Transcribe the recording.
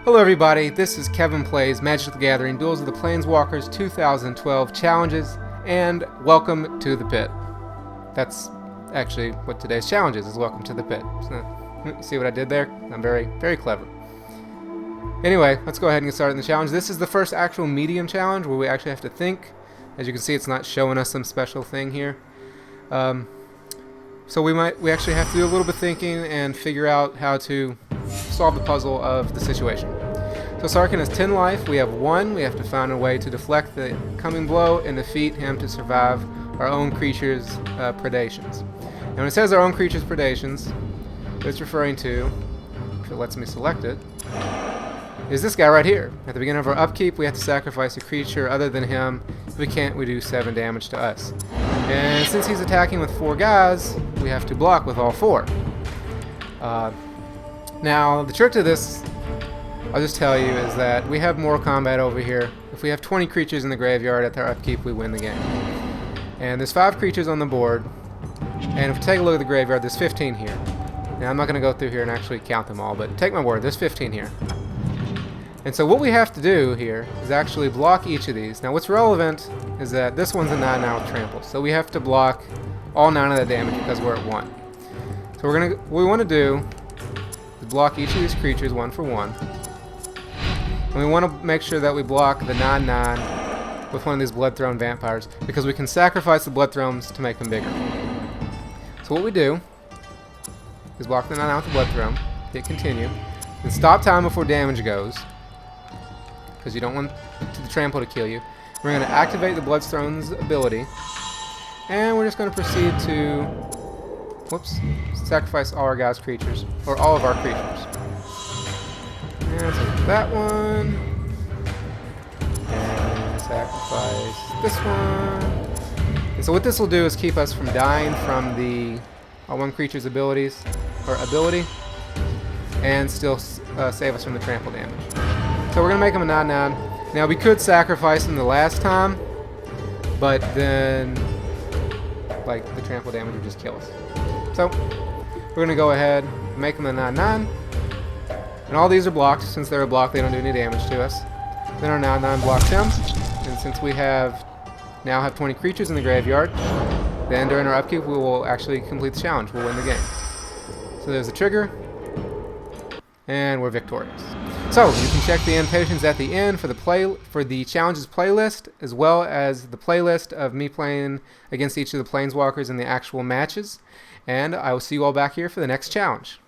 Hello everybody, this is Kevin Plays Magic the Gathering Duels of the Planeswalkers 2012 Challenges, and welcome to the pit. That's actually what today's challenge is welcome to the pit. So, see what I did there? I'm very clever. Anyway, let's go ahead and get started in the challenge. This is the first actual medium challenge where we actually have to think. As you can see, it's not showing us some special thing here. So we actually have to do a little bit of thinking and figure out how to solve the puzzle of the situation. So Sarkin has 10 life, we have 1, we have to find a way to deflect the coming blow and defeat him to survive our own creature's predations. And when it says our own creature's predations, what it's referring to, if it lets me select it, is this guy right here. At the beginning of our upkeep, we have to sacrifice a creature other than him. If we can't, we do 7 damage to us. And since he's attacking with 4 guys, we have to block with all 4. Now, the trick to this, I'll just tell you, is that we have Mortal Kombat over here. If we have 20 creatures in the graveyard at their upkeep, we win the game. And there's 5 creatures on the board, and if we take a look at the graveyard, there's 15 here. Now, I'm not going to go through here and actually count them all, but take my word, there's 15 here. And so what we have to do here is actually block each of these. Now, what's relevant is that this one's a 9/9 with trample, so we have to block all 9 of that damage because we're at 1. So what we want to do is block each of these creatures 1 for 1. And we want to make sure that we block the 9/9 with one of these Bloodthrone vampires, because we can sacrifice the Bloodthrones to make them bigger. So what we do is block the 9/9 with the Bloodthrone, hit continue, and stop time before damage goes, because you don't want the trample to kill you. We're going to activate the Bloodthrone's ability, and we're just going to proceed to sacrifice all our guys' creatures, or all of our creatures. And so that one, and sacrifice this one. And so what this will do is keep us from dying from the one creature's ability, and still save us from the trample damage. So we're going to make him a 9/9. Now we could sacrifice him the last time, but then the trample damage would just kill us. So we're going to go ahead and make him a 9/9. And all these are blocked. Since they're blocked, they don't do any damage to us. Then our 9/9 blocks him. And since we now have 20 creatures in the graveyard, then during our upkeep we will actually complete the challenge. We'll win the game. So there's the trigger, and we're victorious. So you can check the annotations at the end for the challenges playlist, as well as the playlist of me playing against each of the Planeswalkers in the actual matches. And I will see you all back here for the next challenge.